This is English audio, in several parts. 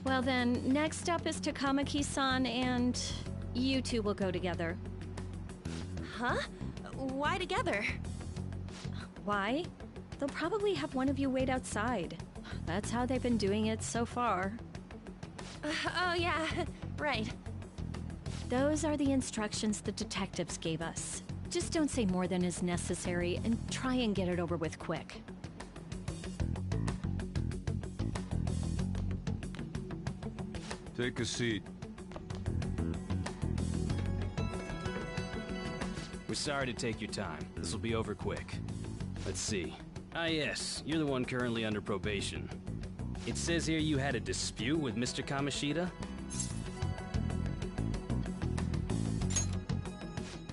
Well then, next up is Takamaki-san, and you two will go together. Huh? Why together? Why? They'll probably have one of you wait outside. That's how they've been doing it so far. Oh yeah, right. Those are the instructions the detectives gave us. Just don't say more than is necessary, and try and get it over with quick. Take a seat. We're sorry to take your time. This will be over quick. Let's see. Ah yes, you're the one currently under probation. It says here you had a dispute with Mr. Kamoshida?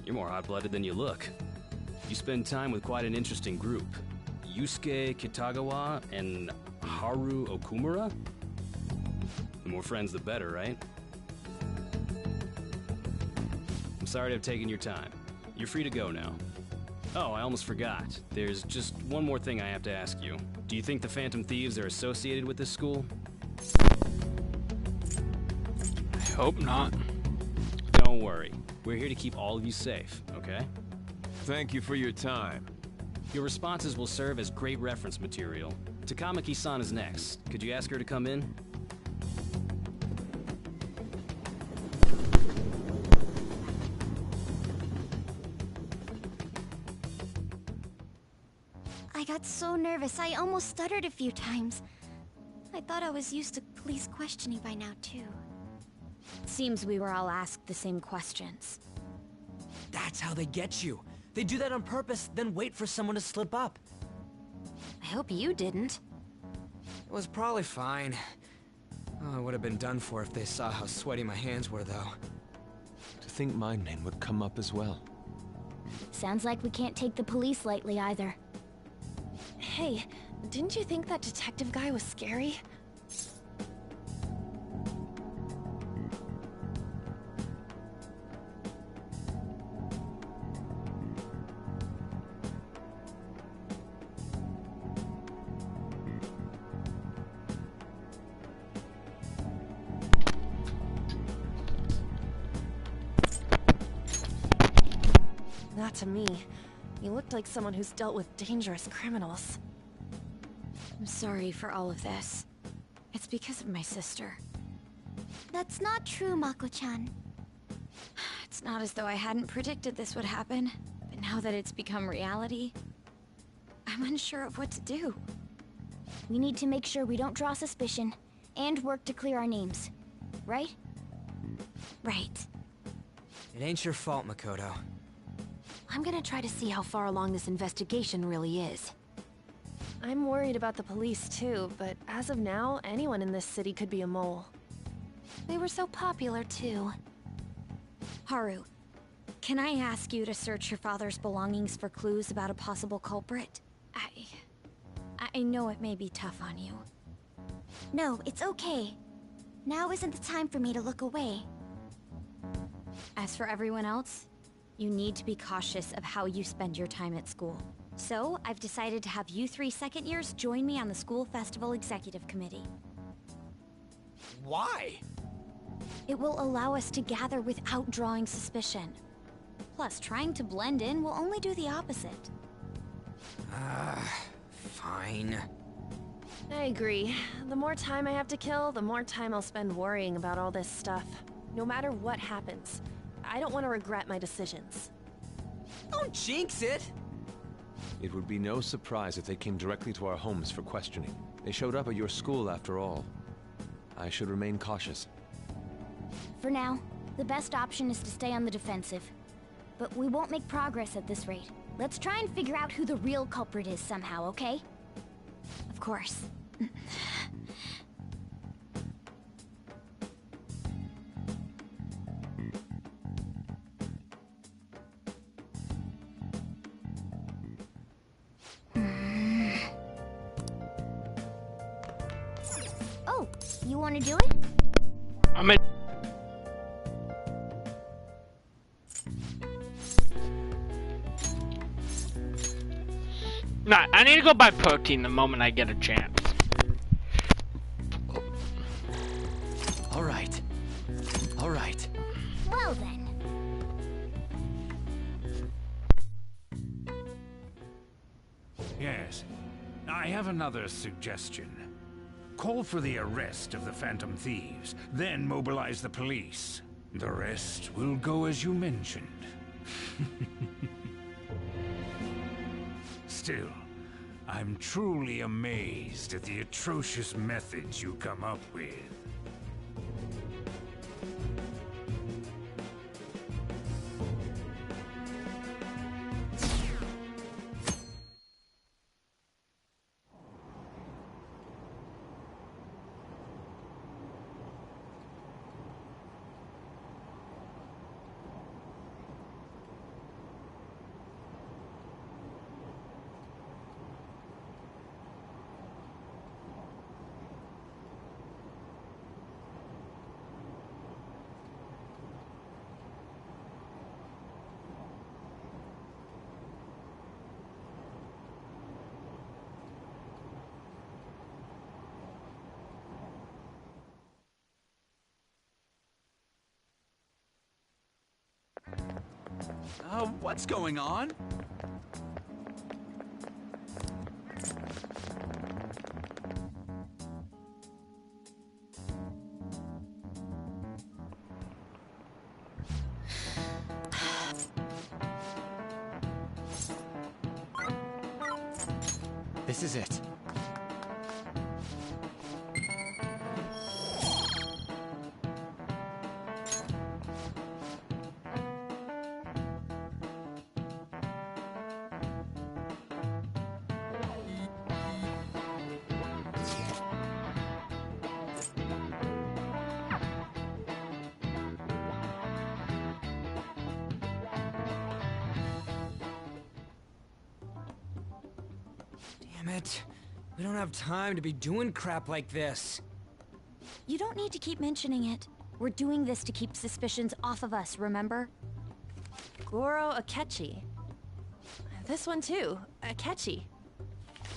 You're more hot-blooded than you look. You spend time with quite an interesting group. Yusuke Kitagawa and Haru Okumura? The more friends, the better, right? I'm sorry to have taken your time. You're free to go now. Oh, I almost forgot. There's just one more thing I have to ask you. Do you think the Phantom Thieves are associated with this school? I hope not. Don't worry. We're here to keep all of you safe, okay? Thank you for your time. Your responses will serve as great reference material. Takamaki-san is next. Could you ask her to come in? I got so nervous, I almost stuttered a few times. I thought I was used to police questioning by now, too. Seems we were all asked the same questions. That's how they get you. They do that on purpose, then wait for someone to slip up. I hope you didn't. It was probably fine. Oh, I would have been done for if they saw how sweaty my hands were, though. To think my name would come up as well. Sounds like we can't take the police lightly either. Hey, didn't you think that detective guy was scary? Not to me. You looked like someone who's dealt with dangerous criminals. I'm sorry for all of this. It's because of my sister. That's not true, Mako-chan. It's not as though I hadn't predicted this would happen, but now that it's become reality, I'm unsure of what to do. We need to make sure we don't draw suspicion, and work to clear our names. Right? Right. It ain't your fault, Makoto. I'm gonna try to see how far along this investigation really is. I'm worried about the police too, but as of now, anyone in this city could be a mole. They were so popular too. Haru, can I ask you to search your father's belongings for clues about a possible culprit? I know it may be tough on you. No, it's okay. Now isn't the time for me to look away. As for everyone else, you need to be cautious of how you spend your time at school. So, I've decided to have you 3 second years join me on the School Festival Executive Committee. Why? It will allow us to gather without drawing suspicion. Plus, trying to blend in will only do the opposite. Fine. I agree. The more time I have to kill, the more time I'll spend worrying about all this stuff. No matter what happens, I don't want to regret my decisions. Don't jinx it! It would be no surprise if they came directly to our homes for questioning. They showed up at your school after all. I should remain cautious. For now, the best option is to stay on the defensive. But we won't make progress at this rate. Let's try and figure out who the real culprit is somehow, okay? Of course. Oh, you want to do it? I'm in. Nah, I need to go buy protein the moment I get a chance. Well then. Yes. I have another suggestion. Call for the arrest of the Phantom Thieves, then mobilize the police. The rest will go as you mentioned. Still, I'm truly amazed at the atrocious methods you come up with. What's going on? This is it. Damn it. We don't have time to be doing crap like this. You don't need to keep mentioning it. We're doing this to keep suspicions off of us, remember? Goro Akechi. This one too, Akechi.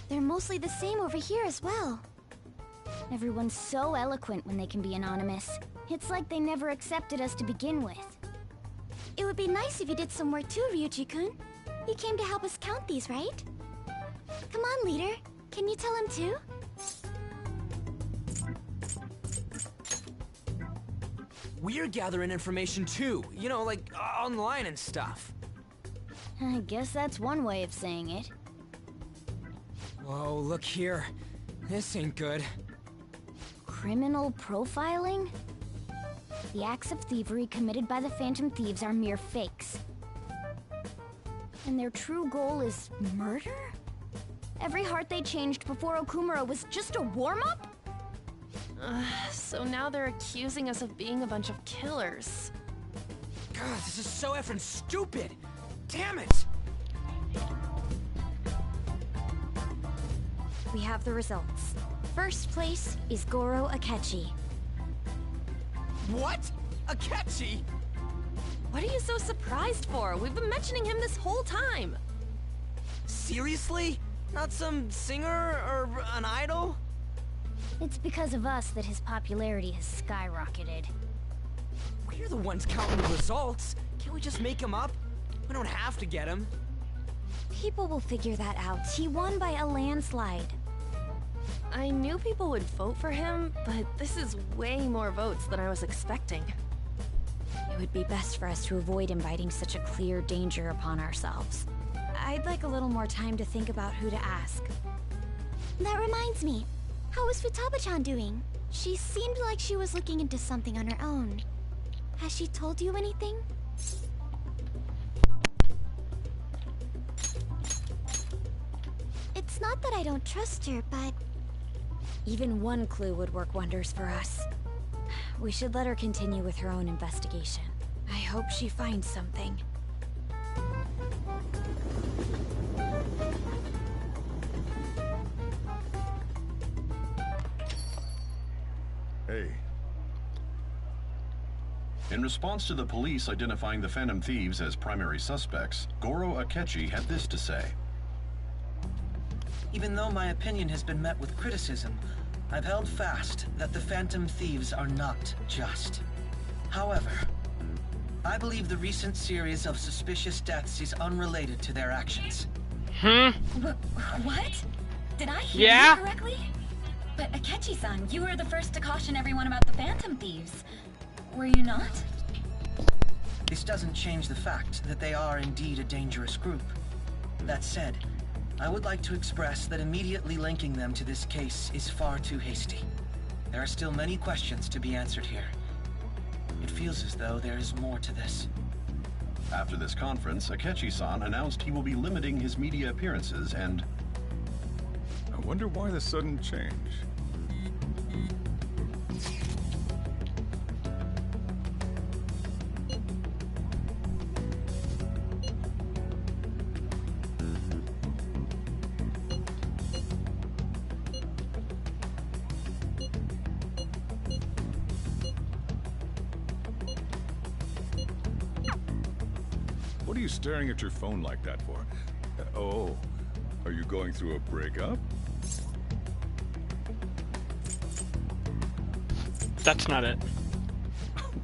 They're mostly the same over here as well. Everyone's so eloquent when they can be anonymous. It's like they never accepted us to begin with. It would be nice if you did some work too, Ryuji-kun. You came to help us count these, right? Come on, leader. Can you tell him too? We're gathering information too, you know, like online and stuff. I guess that's one way of saying it. Whoa, look here. This ain't good. Criminal profiling? The acts of thievery committed by the Phantom Thieves are mere fakes. And their true goal is murder? Every heart they changed before Okumura was just a warm-up? So now they're accusing us of being a bunch of killers. God, this is so effing stupid! Damn it! We have the results. First place is Goro Akechi. What? Akechi? What are you so surprised for? We've been mentioning him this whole time. Seriously? Not some singer or an idol? It's because of us that his popularity has skyrocketed. We're the ones counting the results. Can't we just make him up? We don't have to get him. People will figure that out. He won by a landslide. I knew people would vote for him, but this is way more votes than I was expecting. It would be best for us to avoid inviting such a clear danger upon ourselves. I'd like a little more time to think about who to ask. That reminds me. How is Futaba-chan doing? She seemed like she was looking into something on her own. Has she told you anything? It's not that I don't trust her, but... Even one clue would work wonders for us. We should let her continue with her own investigation. I hope she finds something. Hey. In response to the police identifying the Phantom Thieves as primary suspects, Goro Akechi had this to say. Even though my opinion has been met with criticism, I've held fast that the Phantom Thieves are not just. However, I believe the recent series of suspicious deaths is unrelated to their actions. What? Did I hear you correctly? But Akechi-san, you were the first to caution everyone about the Phantom Thieves. Were you not? This doesn't change the fact that they are indeed a dangerous group. That said, I would like to express that immediately linking them to this case is far too hasty. There are still many questions to be answered here. It feels as though there is more to this. After this conference, Akechi-san announced he will be limiting his media appearances and... I wonder why the sudden change. What are you staring at your phone like that for? Oh, are you going through a breakup? That's not it.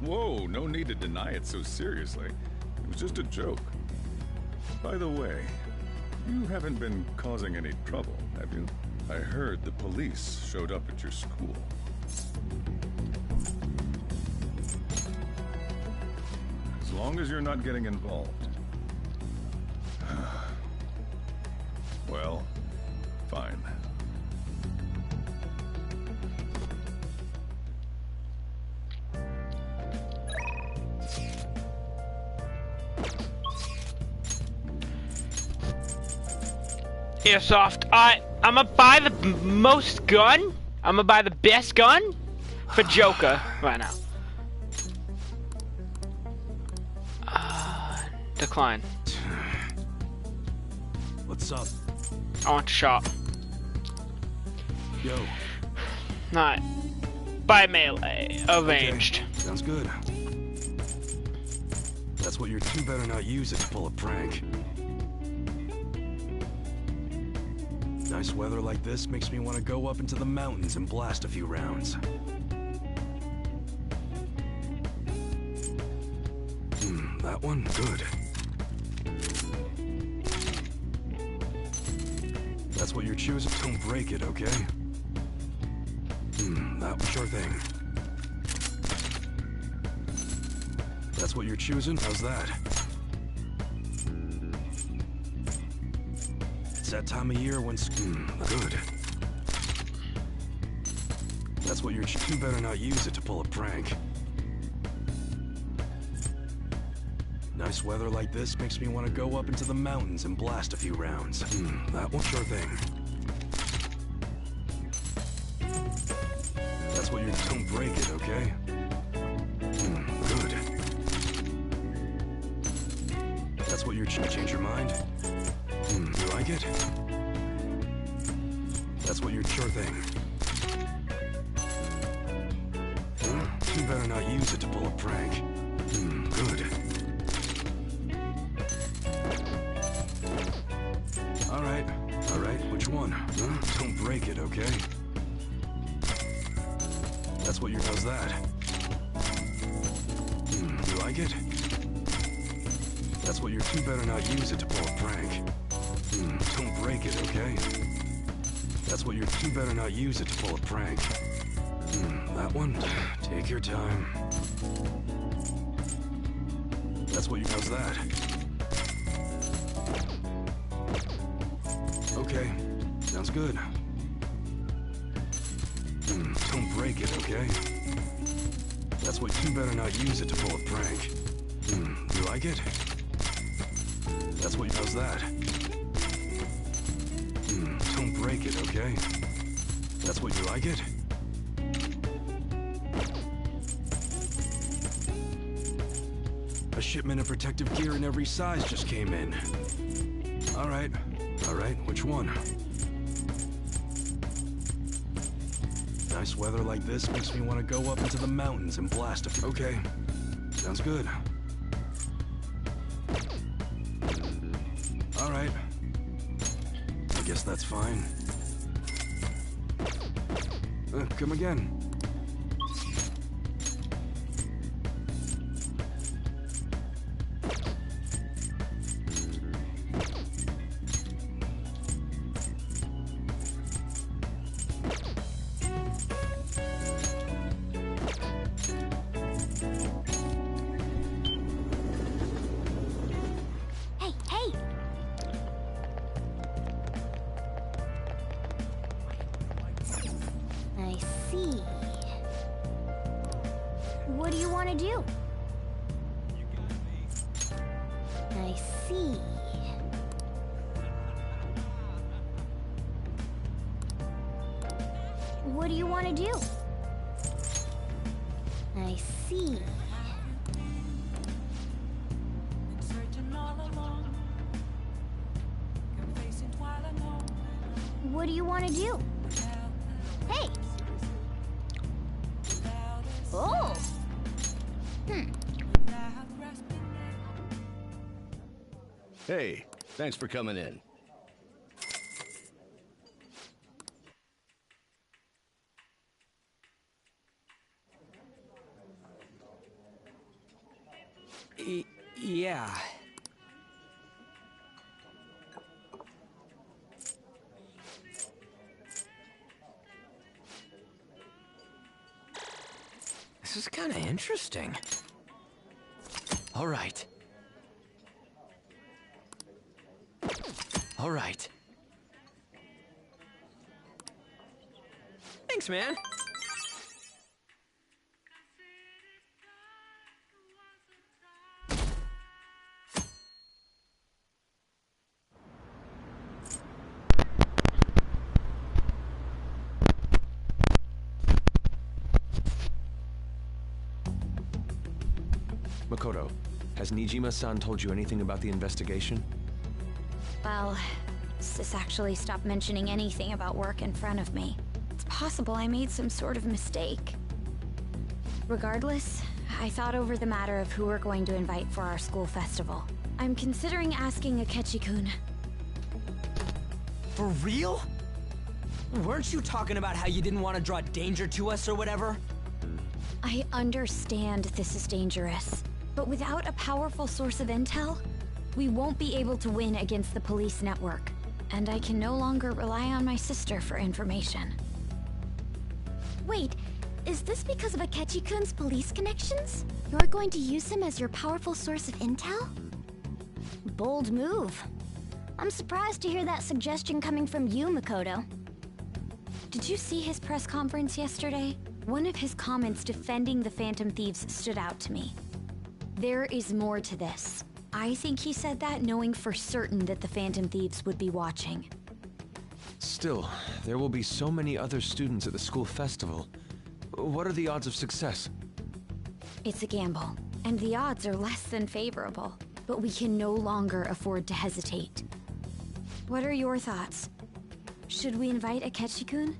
Whoa, no need to deny it so seriously. It was just a joke. By the way, you haven't been causing any trouble, have you? I heard the police showed up at your school. As long as you're not getting involved. Well, fine. Airsoft. I'm gonna buy the most gun. I'm gonna buy the best gun for Joker right now. Decline. What's up? I want to shop. Yo. Alright. By melee. Arranged. Okay. Sounds good. That's what you better not use it to pull a prank. Nice weather like this makes me want to go up into the mountains and blast a few rounds. That one? Good. That's what you're choosing. Don't break it, okay? That was sure thing. That's what you're choosing? How's that? It's that time of year when... good. That's what you're... You better not use it to pull a prank. Nice weather like this makes me want to go up into the mountains and blast a few rounds. That one sure thing. That's what you're... Don't break it, okay? Good. That's what you're... Change your mind? You like it? That's what you're... Sure thing. You better not use it to pull a prank. Good. Alright, which one? Don't break it, okay? That's what you're... How's that? You like it? That's what you're... You better not use it to pull a prank. Don't break it, okay? That's what you're... You better not use it to pull a prank. That one? Take your time. That's what you... How's that? Okay, sounds good. Don't break it, okay? That's what... You better not use it to pull a prank. You like it? That's what... How's that? Don't break it, okay? That's what... You like it? A shipment of protective gear in every size just came in. Alright, which one? Nice weather like this makes me want to go up into the mountains and blast a few. Okay, sounds good. Alright. I guess that's fine. Come again. What do you want to do? I see. What do you want to do? I see. What do you want to do? Hey! Oh! Hey, thanks for coming in. Yeah. This is kind of interesting. All right. All right. Thanks, man. Makoto, has Nijima-san told you anything about the investigation? Well, Sis actually stopped mentioning anything about work in front of me. It's possible I made some sort of mistake. Regardless, I thought over the matter of who we're going to invite for our school festival. I'm considering asking Akechi-kun. For real? Weren't you talking about how you didn't want to draw danger to us or whatever? I understand this is dangerous, but without a powerful source of intel, we won't be able to win against the police network, and I can no longer rely on my sister for information. Wait, is this because of Akechi-kun's police connections? You're going to use him as your powerful source of intel? Bold move. I'm surprised to hear that suggestion coming from you, Makoto. Did you see his press conference yesterday? One of his comments defending the Phantom Thieves stood out to me. There is more to this. I think he said that knowing for certain that the Phantom Thieves would be watching. Still, there will be so many other students at the school festival. What are the odds of success? It's a gamble, and the odds are less than favorable, but we can no longer afford to hesitate. What are your thoughts? Should we invite Akechi-kun?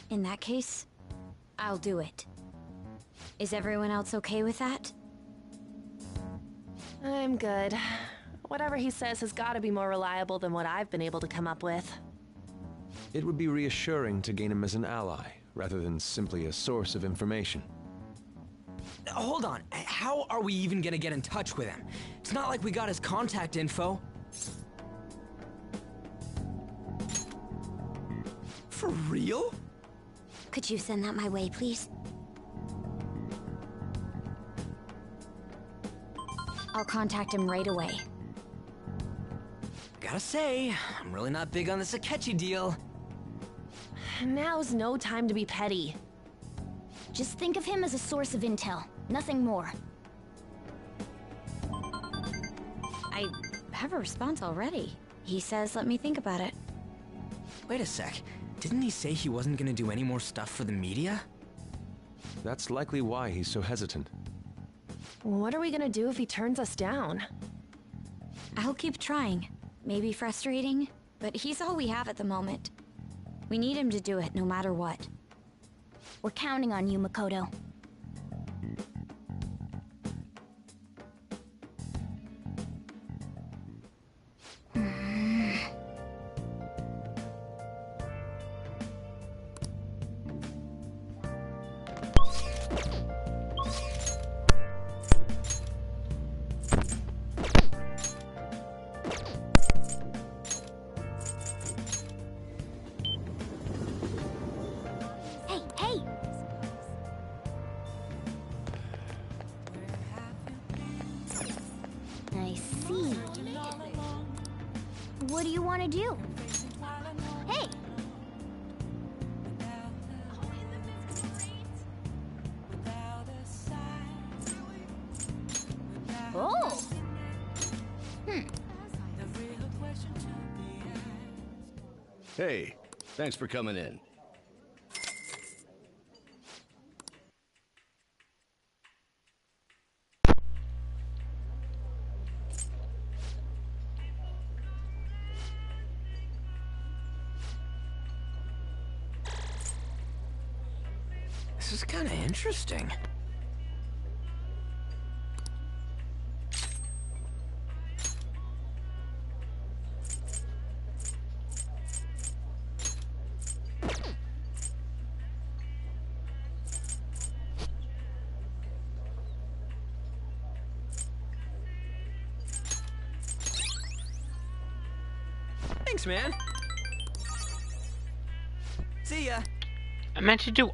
In that case, I'll do it. Is everyone else okay with that? I'm good. Whatever he says has got to be more reliable than what I've been able to come up with. It would be reassuring to gain him as an ally, rather than simply a source of information. Hold on, how are we even gonna get in touch with him? It's not like we got his contact info. For real? Could you send that my way, please? I'll contact him right away. Gotta say, I'm really not big on this Akechi deal. Now's no time to be petty. Just think of him as a source of intel, nothing more. I have a response already. He says let me think about it. Wait a sec. Didn't he say he wasn't gonna do any more stuff for the media? That's likely why he's so hesitant. What are we gonna do if he turns us down? I'll keep trying. Maybe frustrating, but he's all we have at the moment. We need him to do it no matter what. We're counting on you, Makoto. I see. What do you want to do? Hey! Hey, thanks for coming in. This is kind of interesting. Thanks, man. See ya. I meant to do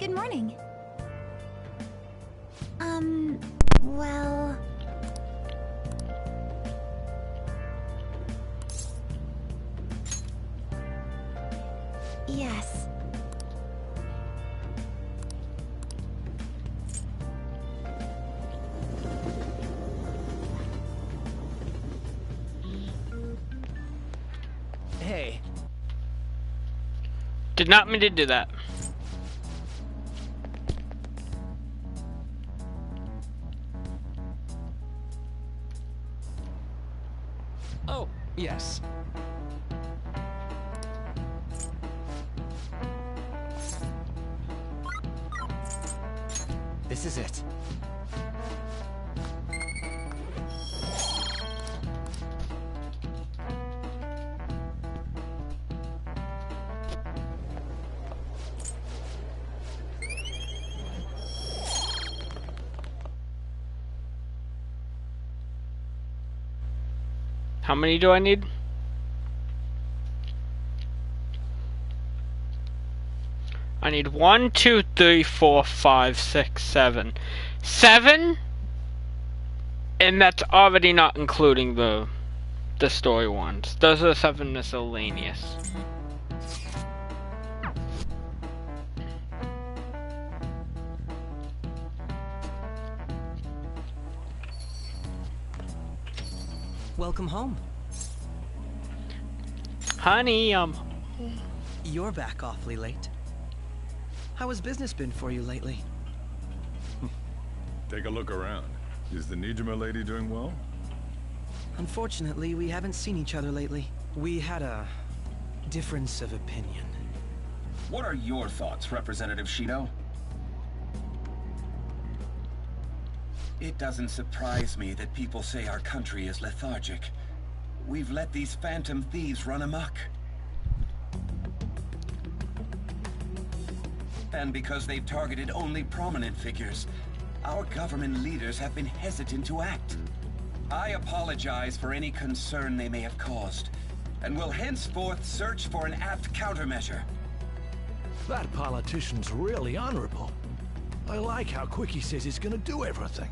Good morning. Well... Yes. Hey. Did not mean to do that. Oh, yes. This is it. How many do I need? I need 1, 2, 3, 4, 5, 6, 7. 7? And that's already not including the story ones. Those are the 7 miscellaneous. Welcome home. Honey, You're back awfully late. How has business been for you lately? Take a look around. Is the Nijima lady doing well? Unfortunately, we haven't seen each other lately. We had a difference of opinion. What are your thoughts, Representative Shido? It doesn't surprise me that people say our country is lethargic. We've let these phantom thieves run amok. And because they've targeted only prominent figures, our government leaders have been hesitant to act. I apologize for any concern they may have caused, and will henceforth search for an apt countermeasure. That politician's really honorable. I like how quick he says he's gonna do everything.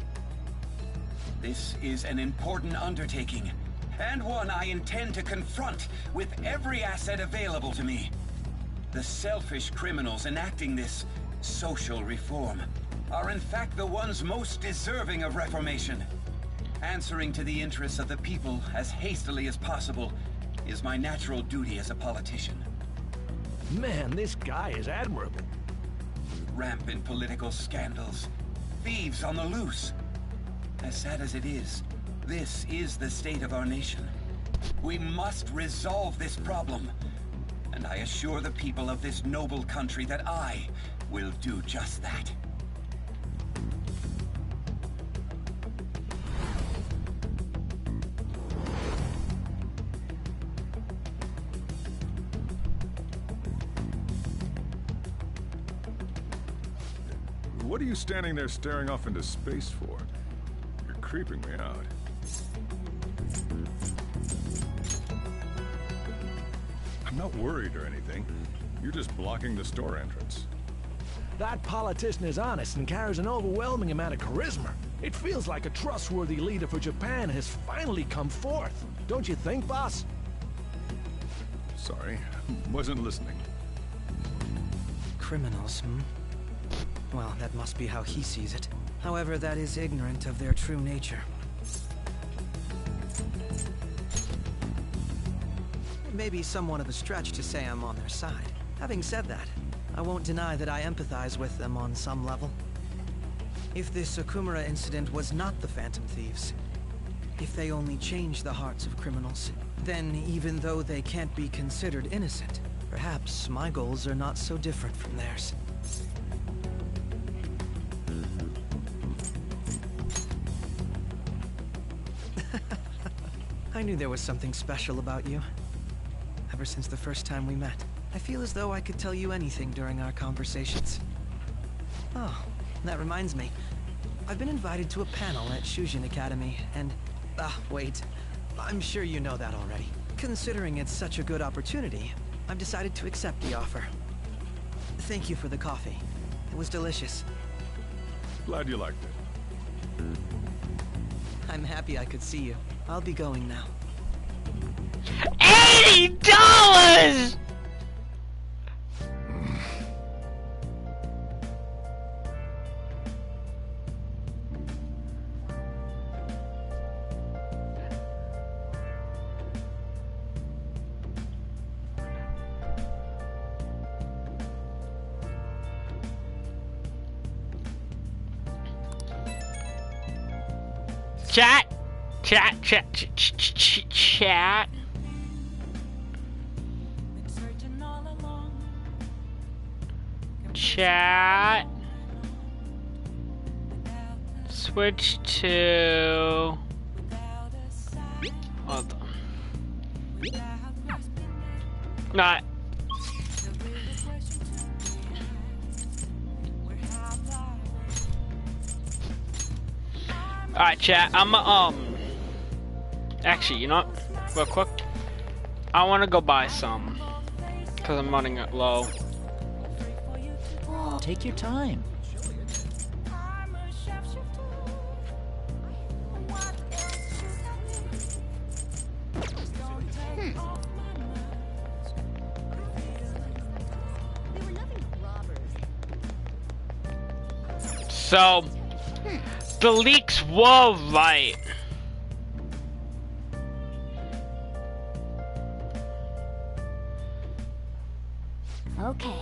This is an important undertaking, and one I intend to confront with every asset available to me. The selfish criminals enacting this social reform are in fact the ones most deserving of reformation. Answering to the interests of the people as hastily as possible is my natural duty as a politician. Man, this guy is admirable. Rampant political scandals, thieves on the loose. As sad as it is, this is the state of our nation. We must resolve this problem, and I assure the people of this noble country that I will do just that. What are you standing there staring off into space for? You're creeping me out. I'm not worried or anything. You're just blocking the store entrance. That politician is honest and carries an overwhelming amount of charisma. It feels like a trustworthy leader for Japan has finally come forth. Don't you think, boss? Sorry, wasn't listening. Criminals, Well, that must be how he sees it. However, that is ignorant of their true nature. It may be somewhat of a stretch to say I'm on their side. Having said that, I won't deny that I empathize with them on some level. If this Okumura incident was not the Phantom Thieves, if they only changed the hearts of criminals, then even though they can't be considered innocent, perhaps my goals are not so different from theirs. I knew there was something special about you. Ever since the first time we met, I feel as though I could tell you anything during our conversations. Oh, that reminds me. I've been invited to a panel at Shujin Academy, and... wait. I'm sure you know that already. Considering it's such a good opportunity, I've decided to accept the offer. Thank you for the coffee. It was delicious. Glad you liked it. I'm happy I could see you. I'll be going now. $80! Chat. Switch to... Hold on. Not. Alright, chat. Actually, you know what? Real quick. I want to go buy some. Because I'm running it low. Take your time. So, the leaks were right. Okay.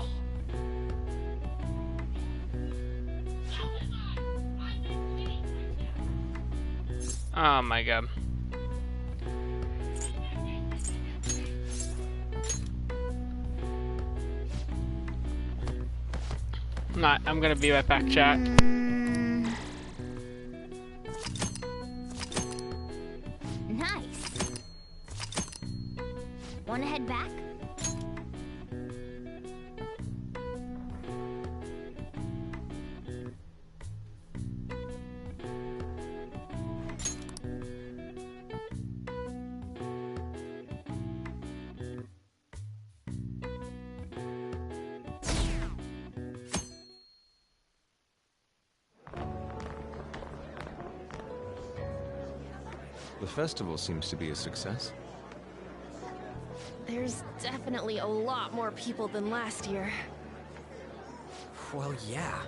Oh my god. Nah, I'm gonna be right back, chat. Nice. Wanna head back? The festival seems to be a success. There's definitely a lot more people than last year. Well, yeah.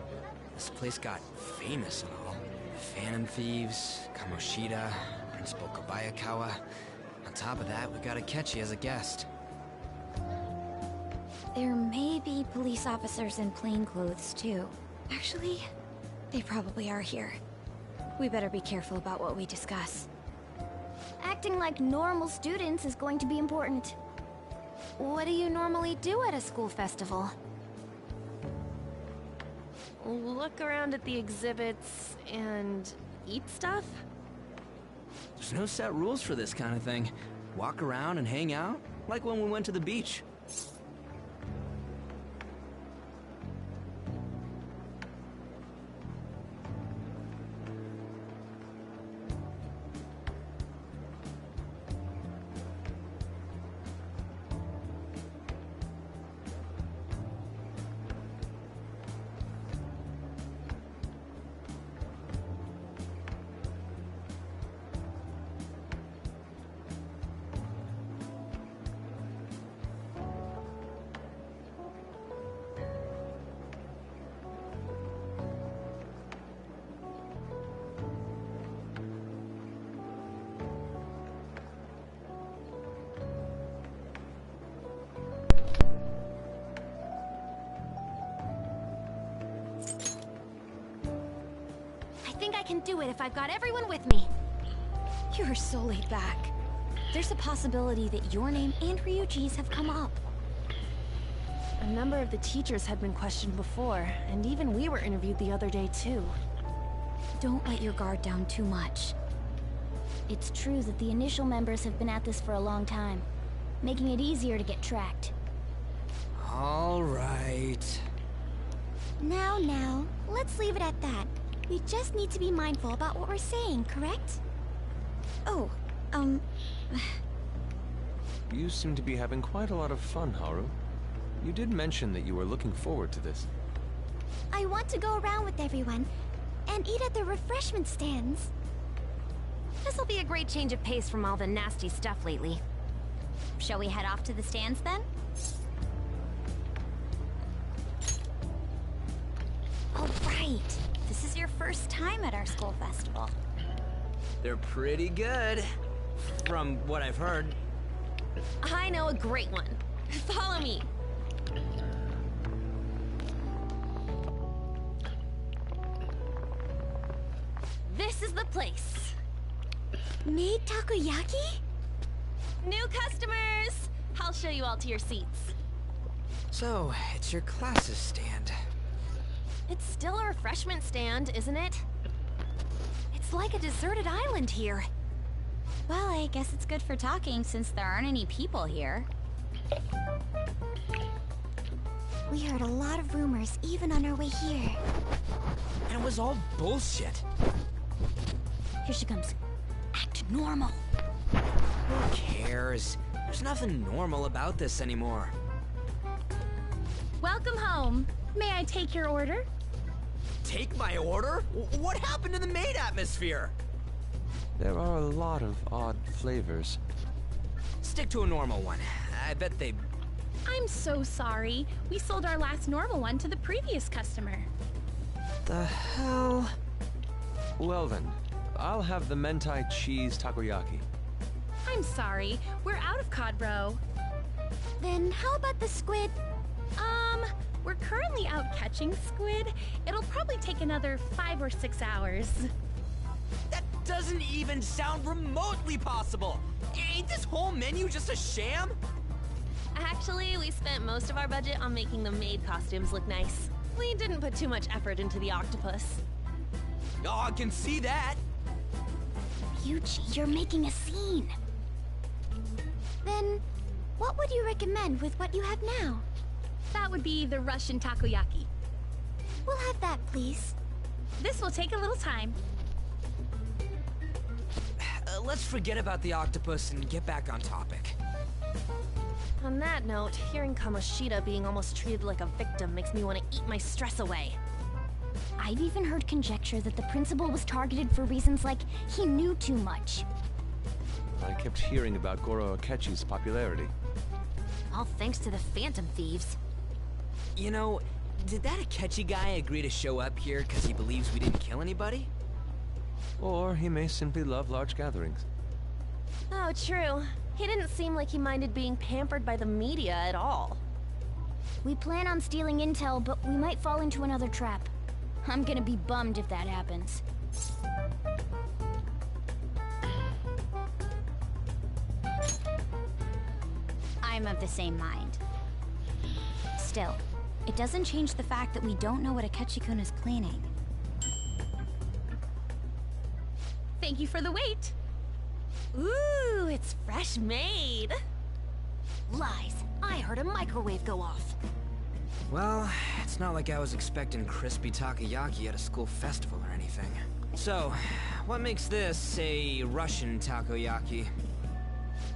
This place got famous and all. Phantom Thieves, Kamoshida, Principal Kobayakawa. On top of that, we got Akechi as a guest. There may be police officers in plainclothes, too. Actually, they probably are here. We better be careful about what we discuss. Acting like normal students is going to be important. What do you normally do at a school festival? Look around at the exhibits and eat stuff? There's no set rules for this kind of thing. Walk around and hang out, like when we went to the beach. think I can do it if I've got everyone with me. You're so laid back. There's a possibility that your name and Ryuji's have come up. A number of the teachers had been questioned before, and even we were interviewed the other day too. Don't let your guard down too much. It's true that the initial members have been at this for a long time, making it easier to get tracked. All right. Now, let's leave it at that. We just need to be mindful about what we're saying, correct? Oh, You seem to be having quite a lot of fun, Haru. You did mention that you were looking forward to this. I want to go around with everyone and eat at the refreshment stands. This'll be a great change of pace from all the nasty stuff lately. Shall we head off to the stands then? All right. This is your first time at our school festival. They're pretty good, from what I've heard. I know a great one. Follow me. This is the place. Made takoyaki? New customers! I'll show you all to your seats. So, it's your class's stand. It's still a refreshment stand, isn't it? It's like a deserted island here. Well, I guess it's good for talking since there aren't any people here. We heard a lot of rumors even on our way here. And it was all bullshit. Here she comes. Act normal. Who cares? There's nothing normal about this anymore. Welcome home. May I take your order? Take my order? What happened to the maid atmosphere? There are a lot of odd flavors. Stick to a normal one. I bet they... I'm so sorry. We sold our last normal one to the previous customer. The hell? Well then, I'll have the mentai cheese takoyaki. I'm sorry. We're out of cod roe. Then how about the squid? We're currently out catching squid. It'll probably take another 5 or 6 hours. That doesn't even sound remotely possible! Ain't this whole menu just a sham? Actually, we spent most of our budget on making the maid costumes look nice. We didn't put too much effort into the octopus. Oh, I can see that! Yuji, you're making a scene. Then, what would you recommend with what you have now? That would be the Russian takoyaki. We'll have that, please. This will take a little time. Let's forget about the octopus and get back on topic. On that note, hearing Kamoshida being almost treated like a victim makes me want to eat my stress away. I've even heard conjecture that the principal was targeted for reasons like he knew too much. I kept hearing about Goro Akechi's popularity. All thanks to the Phantom Thieves. You know, did that Akechi guy agree to show up here because he believes we didn't kill anybody? Or he may simply love large gatherings. Oh, true. He didn't seem like he minded being pampered by the media at all. We plan on stealing intel, but we might fall into another trap. I'm gonna be bummed if that happens. I'm of the same mind. Still, it doesn't change the fact that we don't know what Akechi-kun is planning. Thank you for the wait. Ooh, it's fresh made. Lies. I heard a microwave go off. Well, it's not like I was expecting crispy takoyaki at a school festival or anything. So, what makes this a Russian takoyaki?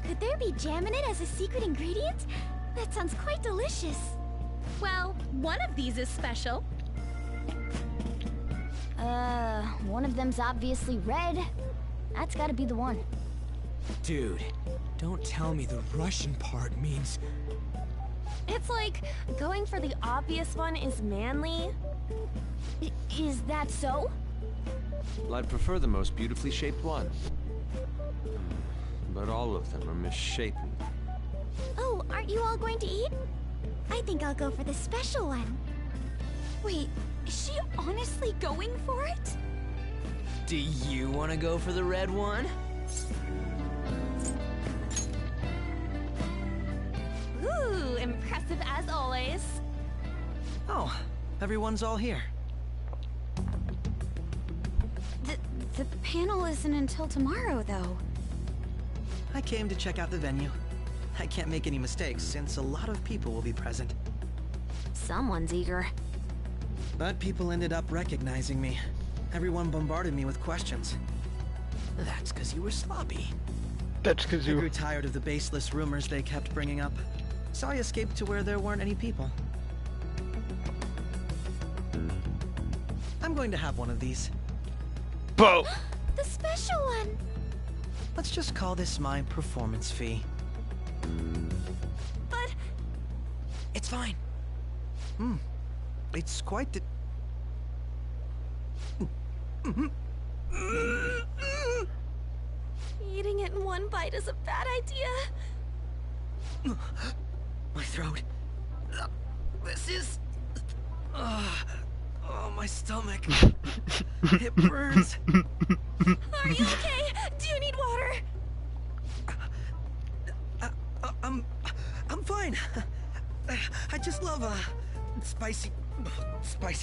Could there be jam in it as a secret ingredient? That sounds quite delicious. Well, one of these is special. One of them's obviously red. That's gotta be the one. Dude, don't tell me the Russian part means... It's like, going for the obvious one is manly. Is that so? Well, I'd prefer the most beautifully shaped one. But all of them are misshapen. Oh, aren't you all going to eat? I think I'll go for the special one. Wait, is she honestly going for it? Do you want to go for the red one? Ooh, impressive as always. Oh, everyone's all here. The panel isn't until tomorrow, though. I came to check out the venue. I can't make any mistakes since a lot of people will be present. Someone's eager. But people ended up recognizing me. Everyone bombarded me with questions. That's because you were sloppy. That's because you... I grew tired of the baseless rumors they kept bringing up, so I escaped to where there weren't any people. I'm going to have one of these. Bo! The special one! Let's just call this my performance fee. But... It's fine. It's quite the... Eating it in one bite is a bad idea. My throat. This is... Oh, my stomach. It burns. Are you okay? Do you need water? I'm fine. I just love, spicy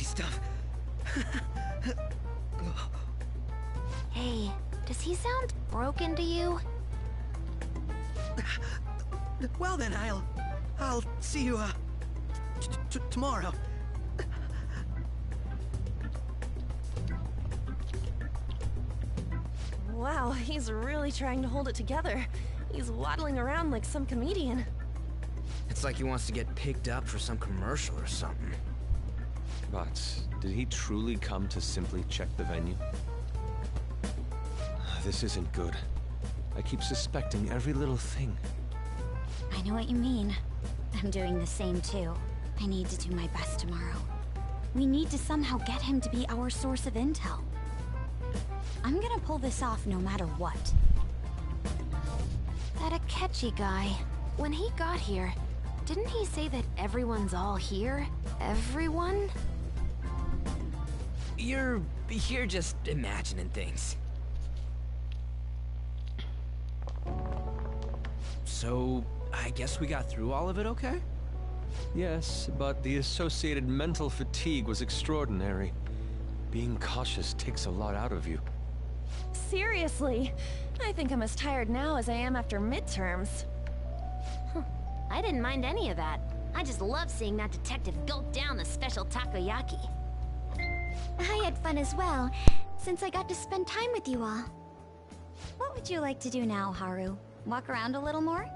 stuff. Hey, does he sound broken to you? Well then, I'll see you, tomorrow. Wow, he's really trying to hold it together. He's waddling around like some comedian. It's like he wants to get picked up for some commercial or something. But did he truly come to simply check the venue? This isn't good. I keep suspecting every little thing. I know what you mean. I'm doing the same too. I need to do my best tomorrow. We need to somehow get him to be our source of intel. I'm gonna pull this off no matter what. That Akechi guy, when he got here, didn't he say that everyone's all here? Everyone? You're just imagining things. So, I guess we got through all of it okay? Yes, but the associated mental fatigue was extraordinary. Being cautious takes a lot out of you. Seriously, I think I'm as tired now as I am after midterms. I didn't mind any of that. I just love seeing that detective gulp down the special takoyaki. I had fun as well, since I got to spend time with you all. What would you like to do now, Haru? Walk around a little more?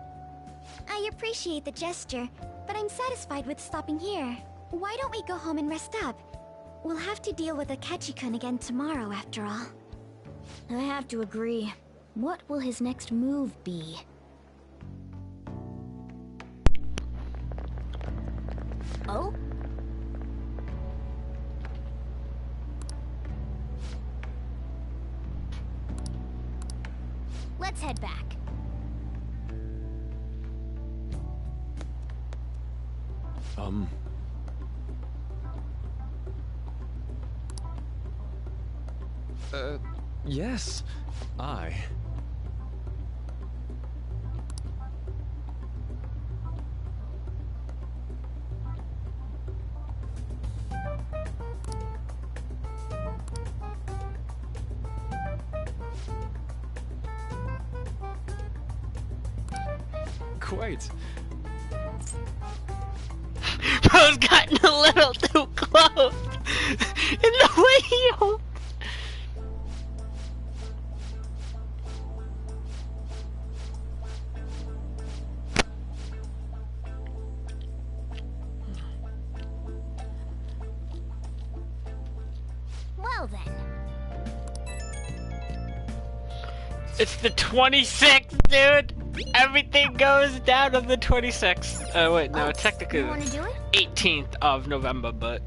I appreciate the gesture, but I'm satisfied with stopping here. Why don't we go home and rest up? We'll have to deal with Akechi-kun again tomorrow, after all. I have to agree. What will his next move be? Oh? Let's head back. Yes. Quite. Bro's gotten a little too close in the wheel. Well then. It's the 26th, dude. Everything goes down on the 26th. Wait, no, technically You wanna do it? 18th of November, but...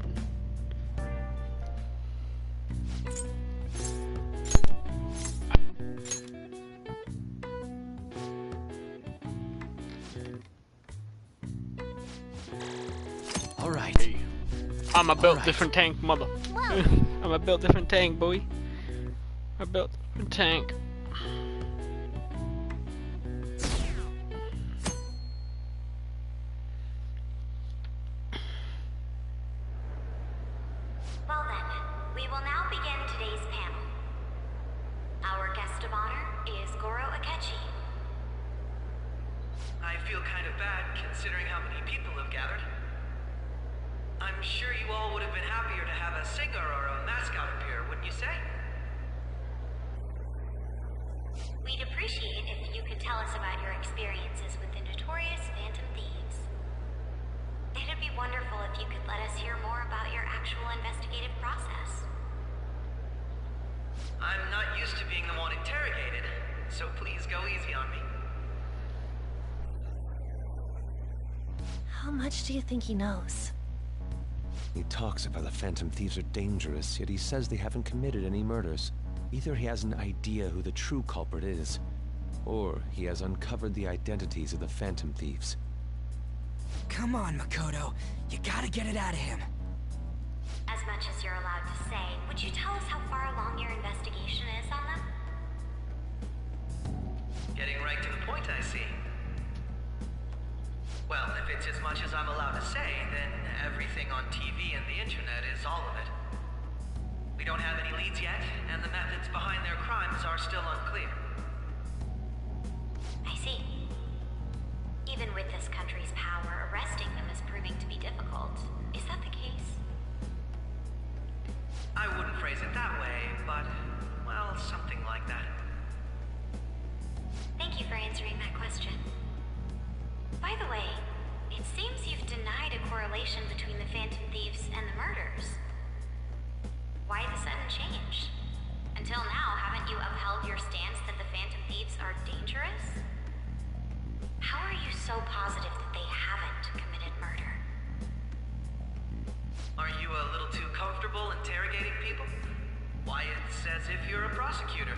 All right. I'm a built different tank, mother. I'm a built different tank, boy. I built a tank. Well then, we will now begin today's panel. Our guest of honor is Goro Akechi. I feel kind of bad considering how many people have gathered. I'm sure you all would have been happier to have a singer or a mascot appear, wouldn't you say? We'd appreciate if you could tell us about your experiences with the notorious Phantom Thieves. It'd be wonderful if you could let us hear more about your actual investigative process. I'm not used to being the one interrogated, so please go easy on me. How much do you think he knows? He talks about the Phantom Thieves are dangerous, yet he says they haven't committed any murders. Either he has an idea who the true culprit is, or he has uncovered the identities of the Phantom Thieves. Come on, Makoto. You gotta get it out of him. As much as you're allowed to say, would you tell us how far along your investigation is on them? Getting right to the point, I see. Well, if it's as much as I'm allowed to say, then everything on TV and the internet is all of it. We don't have any leads yet, and the methods behind their crimes are still unclear. I see. Even with this country's power, arresting them is proving to be difficult. Is that the case? I wouldn't phrase it that way, but, well, something like that. Thank you for answering that question. By the way, it seems you've denied a correlation between the Phantom Thieves and the murders. Why the sudden change? Until now, haven't you upheld your stance that the Phantom Thieves are dangerous? How are you so positive that they haven't committed murder? Are you a little too comfortable interrogating people? Why, it's as if you're a prosecutor.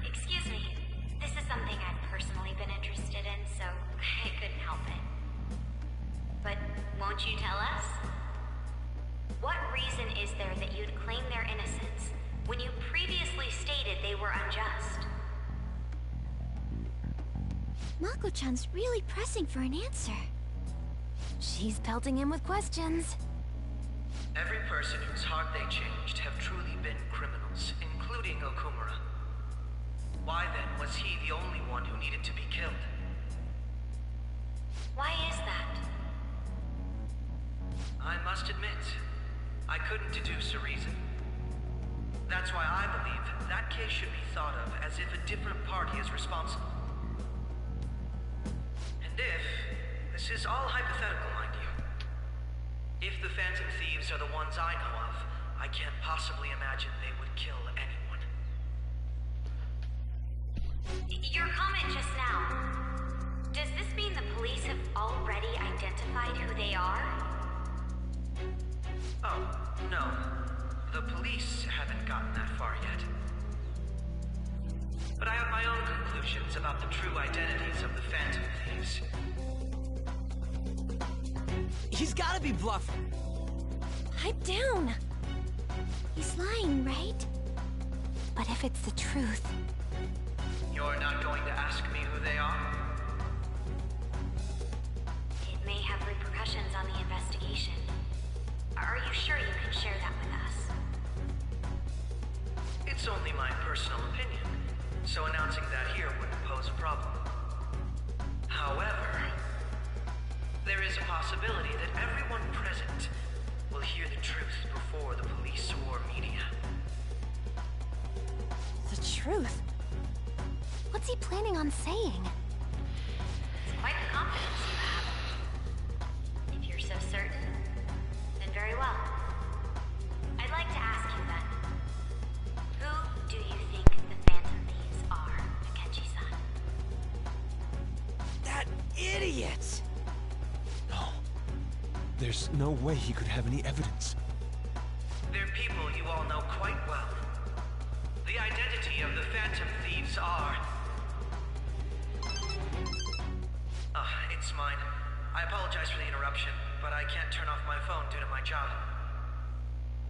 Excuse me. This is something I've personally been interested in, so I couldn't help it. But won't you tell us? What reason is there that you'd claim their innocence when you previously stated they were unjust? Mako-chan's really pressing for an answer. She's pelting him with questions. Every person whose heart they changed have truly been criminals, including Okumura. Why then was he the only one who needed to be killed? Why is that? I must admit, I couldn't deduce a reason. That's why I believe that case should be thought of as if a different party is responsible. And if, this is all hypothetical, mind you, if the Phantom Thieves are the ones I know of, I can't possibly imagine they would kill anyone. Your comment just now, does this mean the police have already identified who they are? Oh, no. The police haven't gotten that far yet. But I have my own conclusions about the true identities of the Phantom Thieves. He's gotta be bluffing. Pipe down. He's lying, right? But if it's the truth... You're not going to ask me who they are? It may have repercussions on the investigation. Are you sure you can share that with us? It's only my personal opinion, so announcing that here wouldn't pose a problem. However, there is a possibility that everyone present will hear the truth before the police or media. The truth? What's he planning on saying? It's quite the confidence you have. If you're so certain, then very well. I'd like to ask you then, who do you think the Phantom Thieves are, Akechi-san? That idiot! No. There's no way he could have any evidence. They're people you all know quite well. The identity of the Phantom Thieves are... it's mine. I apologize for the interruption, but I can't turn off my phone due to my job.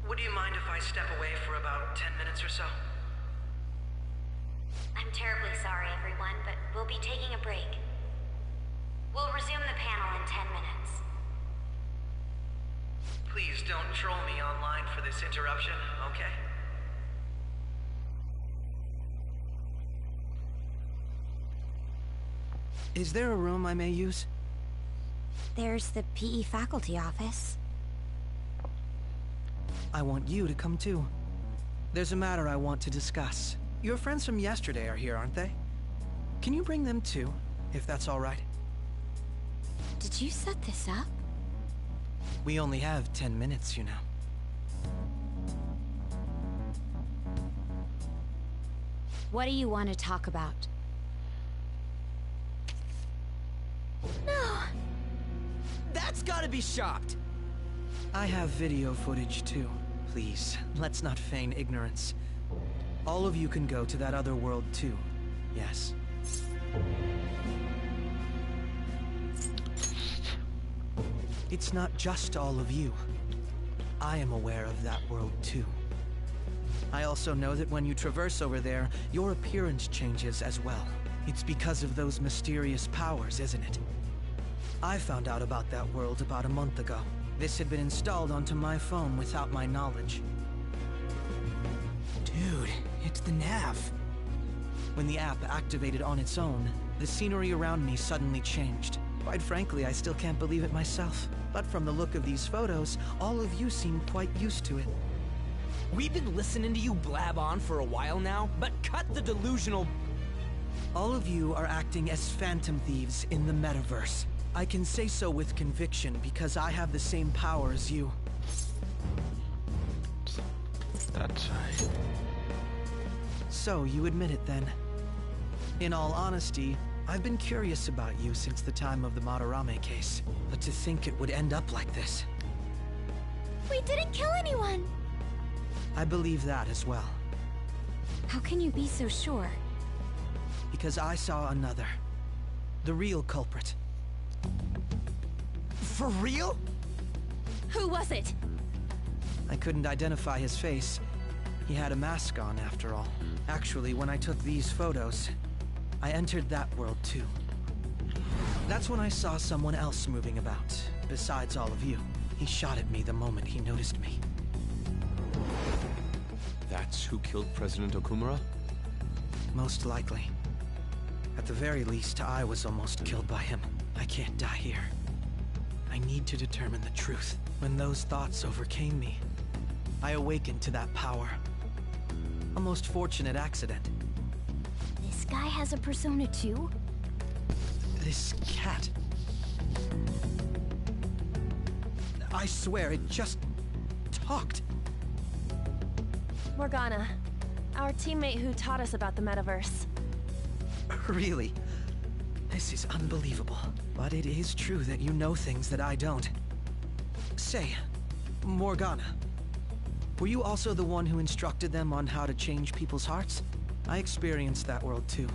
Would you mind if I step away for about 10 minutes or so? I'm terribly sorry, everyone, but we'll be taking a break. We'll resume the panel in 10 minutes. Please don't troll me online for this interruption, okay? Is there a room I may use? There's the PE faculty office. I want you to come too. There's a matter I want to discuss. Your friends from yesterday are here, aren't they? Can you bring them too, if that's all right? Did you set this up? We only have 10 minutes, you know. What do you want to talk about? No! That's gotta be shocked! I have video footage too. Please, let's not feign ignorance. All of you can go to that other world too. Yes. It's not just all of you. I am aware of that world too. I also know that when you traverse over there, your appearance changes as well. It's because of those mysterious powers, isn't it? I found out about that world about a month ago. This had been installed onto my phone without my knowledge. Dude, it's the nav. When the app activated on its own, the scenery around me suddenly changed. Quite frankly, I still can't believe it myself. But from the look of these photos, all of you seem quite used to it. We've been listening to you blab on for a while now, but cut the delusional... All of you are acting as phantom thieves in the metaverse. I can say so with conviction because I have the same power as you. That's right. So, you admit it then. In all honesty, I've been curious about you since the time of the Madarame case. But to think it would end up like this. We didn't kill anyone! I believe that as well. How can you be so sure? Because I saw another. The real culprit. For real? Who was it? I couldn't identify his face. He had a mask on, after all. Actually, when I took these photos, I entered that world too. That's when I saw someone else moving about, besides all of you. He shot at me the moment he noticed me. That's who killed President Okumura? Most likely. At the very least, I was almost killed by him. I can't die here. I need to determine the truth. When those thoughts overcame me, I awakened to that power. A most fortunate accident. This guy has a persona too? This cat. I swear, it just talked. Morgana, our teammate who taught us about the metaverse. Really? This is unbelievable. But it is true that you know things that I don't. Say, Morgana, were you also the one who instructed them on how to change people's hearts? I experienced that world too.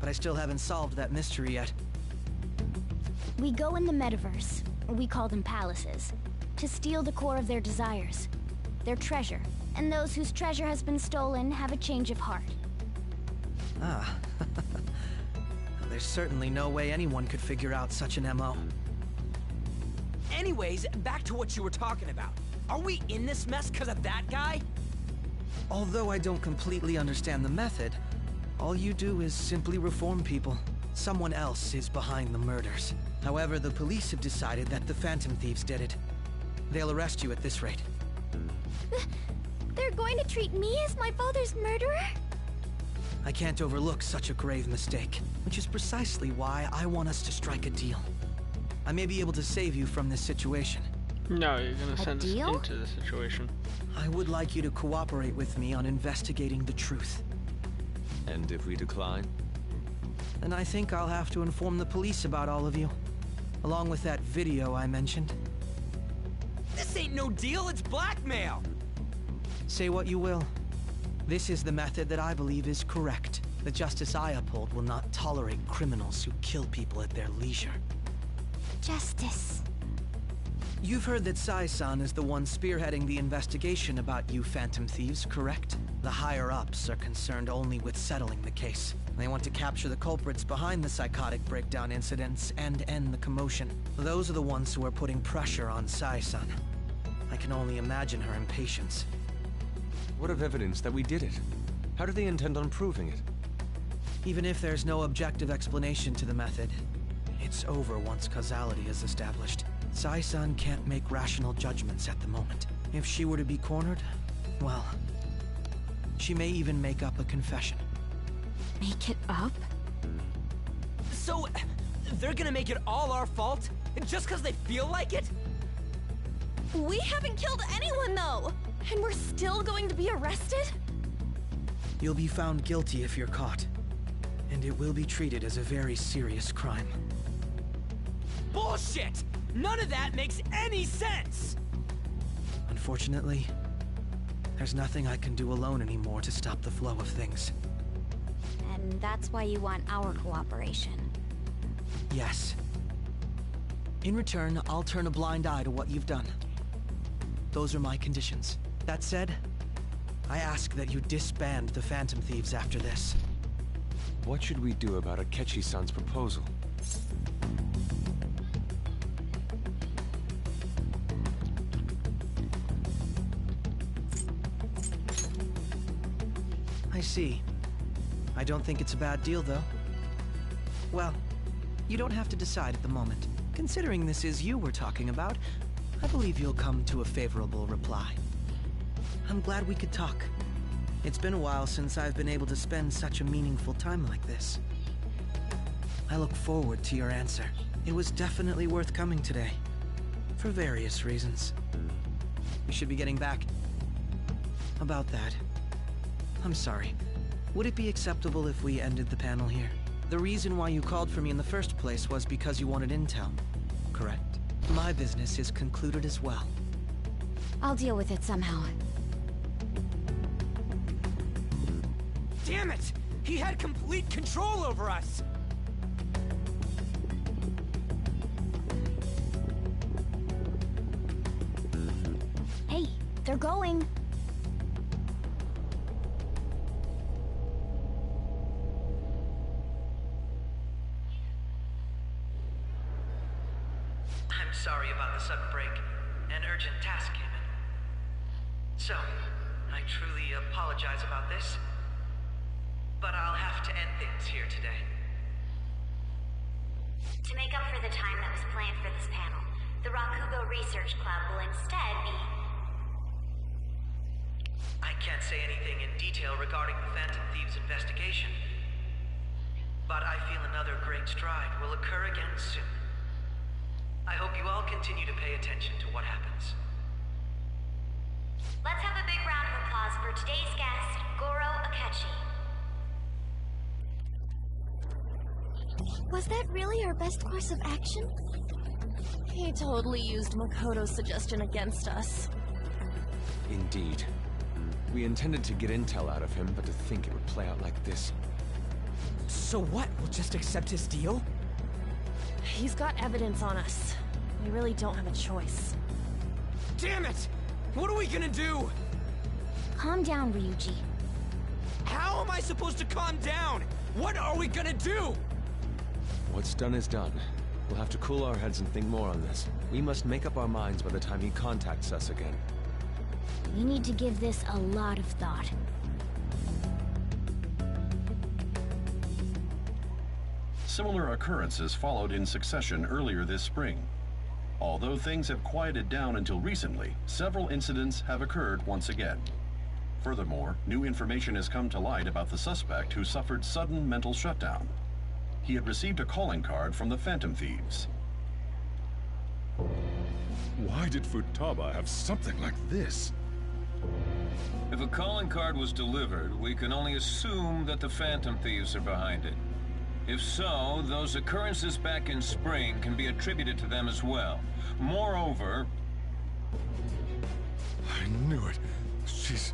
But I still haven't solved that mystery yet. We go in the metaverse, we call them palaces, to steal the core of their desires, their treasure. And those whose treasure has been stolen have a change of heart. Ah. There's certainly no way anyone could figure out such an MO. Anyways, back to what you were talking about. Are we in this mess because of that guy? Although I don't completely understand the method, all you do is simply reform people. Someone else is behind the murders. However, the police have decided that the Phantom Thieves did it. They'll arrest you at this rate. They're going to treat me as my father's murderer? I can't overlook such a grave mistake, which is precisely why I want us to strike a deal. I may be able to save you from this situation. No, you're gonna send us into the situation. I would like you to cooperate with me on investigating the truth. And if we decline? Then I think I'll have to inform the police about all of you, along with that video I mentioned. This ain't no deal, it's blackmail! Say what you will. This is the method that I believe is correct. The justice I uphold will not tolerate criminals who kill people at their leisure. Justice. You've heard that Sai-san is the one spearheading the investigation about you Phantom Thieves, correct? The higher-ups are concerned only with settling the case. They want to capture the culprits behind the psychotic breakdown incidents and end the commotion. Those are the ones who are putting pressure on Sai-san. I can only imagine her impatience. What of evidence that we did it? How do they intend on proving it? Even if there's no objective explanation to the method, it's over once causality is established. Sai-san can't make rational judgments at the moment. If she were to be cornered, well, she may even make up a confession. Make it up? So, they're gonna make it all our fault? Just because they feel like it? We haven't killed anyone, though! And we're still going to be arrested? You'll be found guilty if you're caught. And it will be treated as a very serious crime. Bullshit! None of that makes any sense! Unfortunately, there's nothing I can do alone anymore to stop the flow of things. And that's why you want our cooperation. Yes. In return, I'll turn a blind eye to what you've done. Those are my conditions. That said, I ask that you disband the Phantom Thieves after this. What should we do about Akechi-san's proposal? I see. I don't think it's a bad deal, though. Well, you don't have to decide at the moment. Considering this is you we're talking about, I believe you'll come to a favorable reply. I'm glad we could talk. It's been a while since I've been able to spend such a meaningful time like this. I look forward to your answer. It was definitely worth coming today. For various reasons. We should be getting back. About that. I'm sorry. Would it be acceptable if we ended the panel here? The reason why you called for me in the first place was because you wanted intel, correct? My business is concluded as well. I'll deal with it somehow. Damn it! He had complete control over us! Hey, they're going. I'm sorry about the sudden break. An urgent task came in. So, I truly apologize about this. But I'll have to end things here today. To make up for the time that was planned for this panel, the Rakugo Research Club will instead be... I can't say anything in detail regarding the Phantom Thieves investigation. But I feel another great stride will occur again soon. I hope you all continue to pay attention to what happens. Let's have a big round of applause for today's guest, Goro Akechi. Was that really our best course of action? He totally used Makoto's suggestion against us. Indeed. We intended to get intel out of him, but to think it would play out like this. So what? We'll just accept his deal? He's got evidence on us. We really don't have a choice. Damn it! What are we gonna do? Calm down, Ryuji. How am I supposed to calm down? What are we gonna do? What's done is done. We'll have to cool our heads and think more on this. We must make up our minds by the time he contacts us again. We need to give this a lot of thought. Similar occurrences followed in succession earlier this spring. Although things have quieted down until recently, several incidents have occurred once again. Furthermore, new information has come to light about the suspect who suffered sudden mental shutdown. He had received a calling card from the Phantom Thieves. Why did Futaba have something like this? If a calling card was delivered, we can only assume that the Phantom Thieves are behind it. If so, those occurrences back in spring can be attributed to them as well. Moreover... I knew it. She's...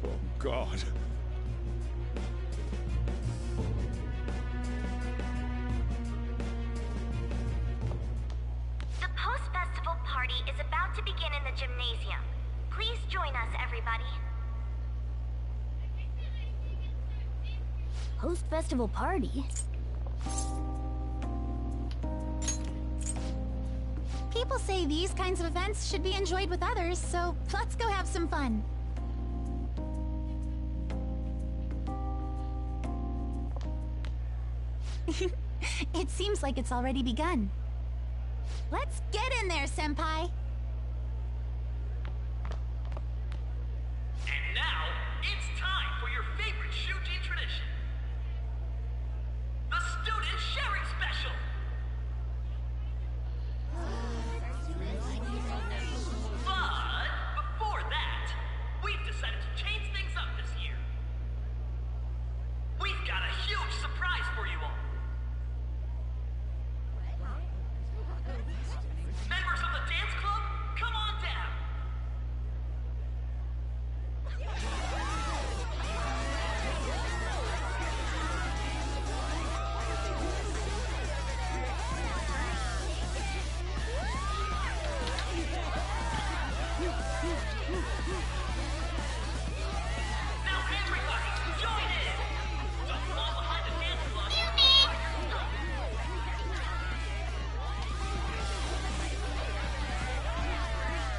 Oh, God. The gymnasium. Please join us, everybody. Post-festival party? People say these kinds of events should be enjoyed with others, so let's go have some fun. It seems like it's already begun. Let's get in there, Senpai! And now, it's time for your favorite Shuji tradition. The Student Sharing Special! But before that, we've decided to change things up this year. We've got a huge surprise for you all. Members of the dance club, come on down. Now everybody, join in. Don't fall behind the dance club.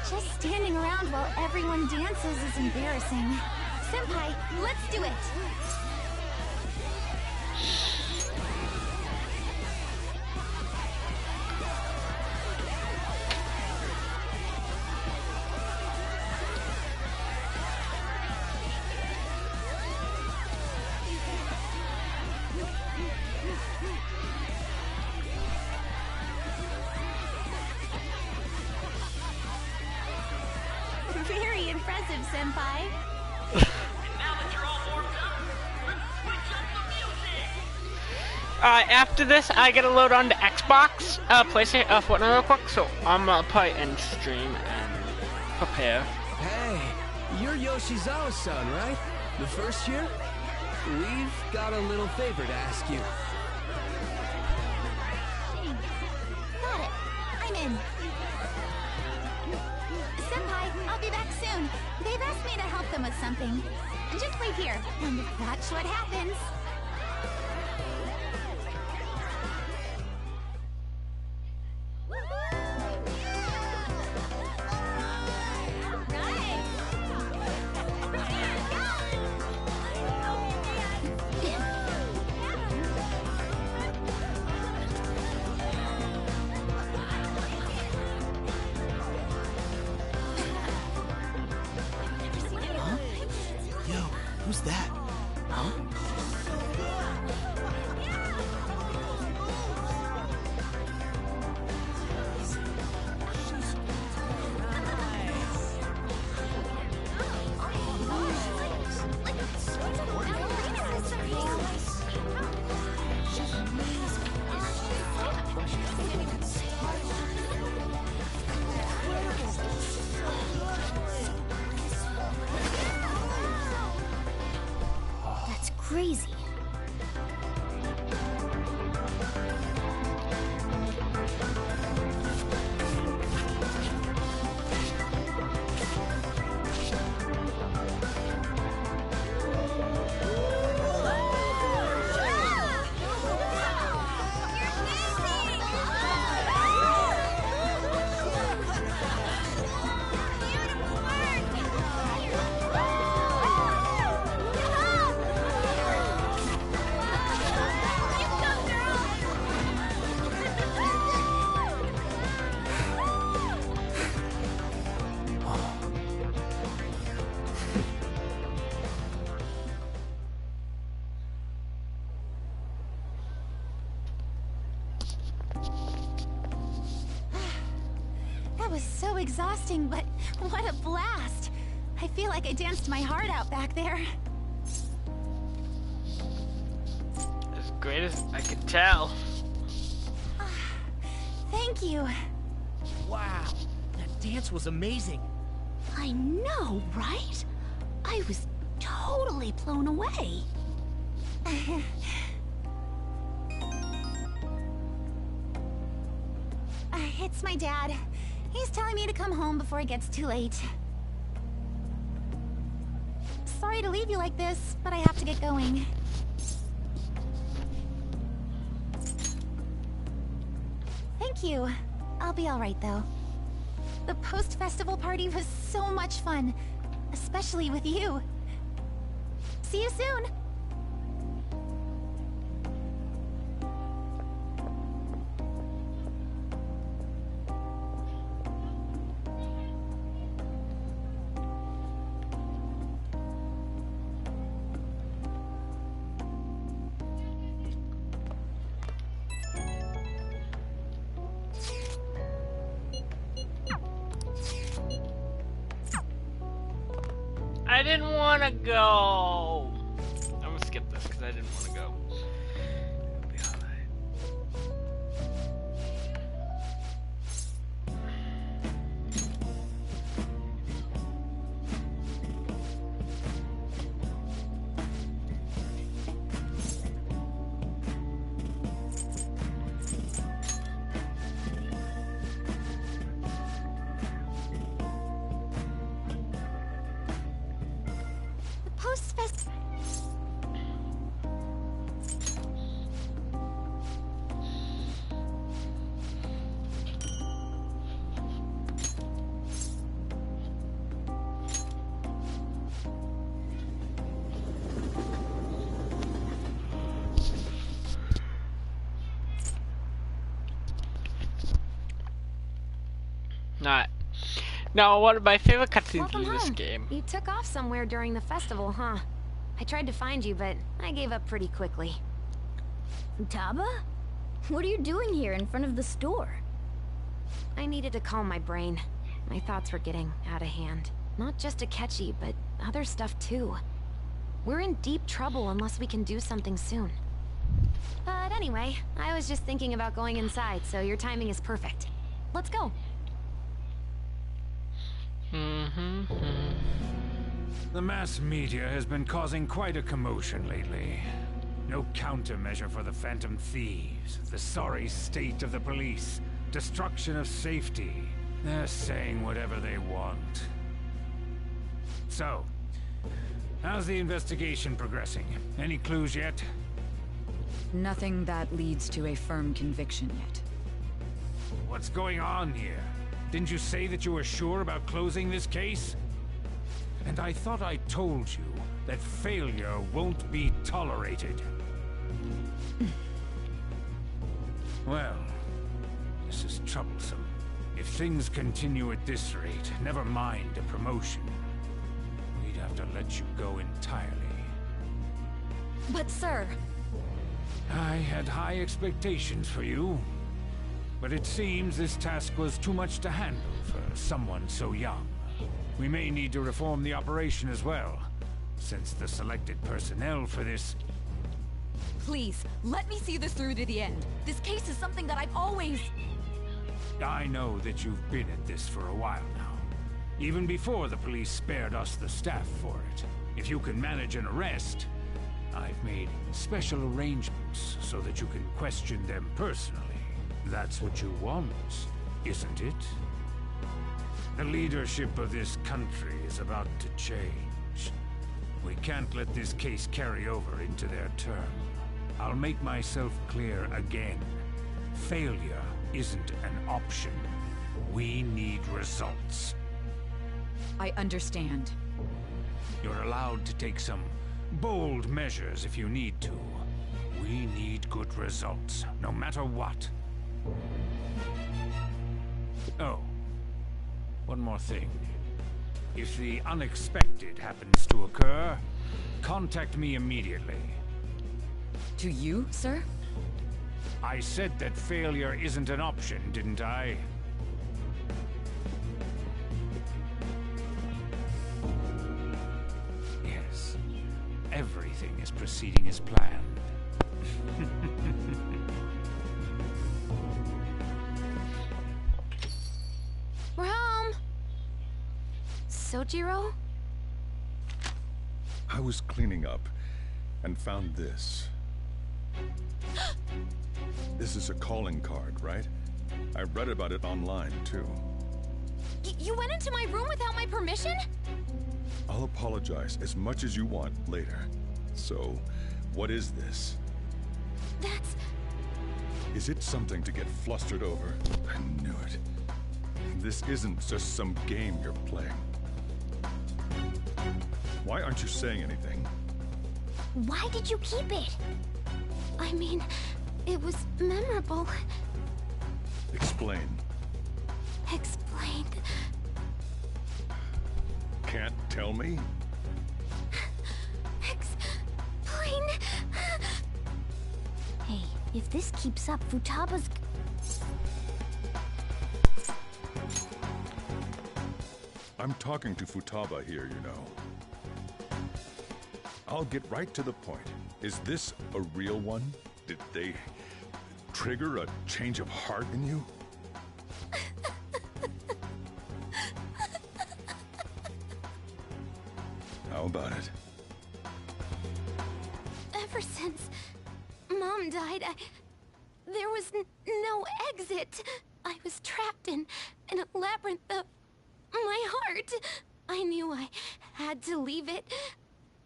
Just standing around while everyone dances is embarrassing. Senpai, let's do it! Very impressive, Senpai. After this, I gotta load on the Xbox, PlayStation, Fortnite real quick, so I'm gonna play and stream and prepare. Hey, you're Yoshizawa's son, right? The first year? We've got a little favor to ask you. Got it. I'm in. Senpai, I'll be back soon. They've asked me to help them with something. Just wait here, and watch what happens. Who's that? Huh? That's crazy. That was so exhausting, but what a blast! I feel like I danced my heart out back there. As great as I can tell. Thank you. Wow, that dance was amazing. I know, right? I was totally blown away. It's my dad. He's telling me to come home before it gets too late. Sorry to leave you like this, but I have to get going. Thank you. I'll be alright though. The post-festival party was so much fun, especially with you. See you soon! I didn't want to go. I'm gonna skip this because I didn't want to go. It'll be alright. Post-fest... Alright. Now, one of my favorite cutscenes Welcome in this home. game. You took off somewhere during the festival, huh? I tried to find you, but I gave up pretty quickly. Taba? What are you doing here in front of the store? I needed to calm my brain. My thoughts were getting out of hand. Not just Akechi, but other stuff too. We're in deep trouble unless we can do something soon. But anyway, I was just thinking about going inside, so your timing is perfect. Let's go. The mass media has been causing quite a commotion lately. No countermeasure for the Phantom Thieves, the sorry state of the police, destruction of safety. They're saying whatever they want. So, how's the investigation progressing? Any clues yet? Nothing that leads to a firm conviction yet. What's going on here? Didn't you say that you were sure about closing this case? And I thought I told you that failure won't be tolerated. Well, this is troublesome. If things continue at this rate, never mind a promotion. We'd have to let you go entirely. But sir... I had high expectations for you. But it seems this task was too much to handle for someone so young. We may need to reform the operation as well, since the selected personnel for this... Please, let me see this through to the end. This case is something that I've always... I know that you've been at this for a while now. Even before the police spared us the staff for it. If you can manage an arrest, I've made special arrangements so that you can question them personally. That's what you want, isn't it? The leadership of this country is about to change. We can't let this case carry over into their term. I'll make myself clear again. Failure isn't an option. We need results. I understand. You're allowed to take some bold measures if you need to. We need good results, no matter what. Oh, one more thing. If the unexpected happens to occur, contact me immediately. To you, sir? I said that failure isn't an option, didn't I? Yes. Everything is proceeding as planned. We're home! Sojiro? I was cleaning up and found this. This is a calling card, right? I read about it online, too. You went into my room without my permission? I'll apologize as much as you want later. So, what is this? That's... Is it something to get flustered over? I knew it. This isn't just some game you're playing. Why aren't you saying anything? Why did you keep it? I mean, it was memorable. Explain. Explain. Can't tell me? Explain. Hey, if this keeps up, Futaba's... I'm talking to Futaba here, you know. I'll get right to the point. Is this a real one? Did they trigger a change of heart in you? How about it? Ever since Mom died, there was no exit. I was trapped in a labyrinth of my heart. I knew I had to leave it,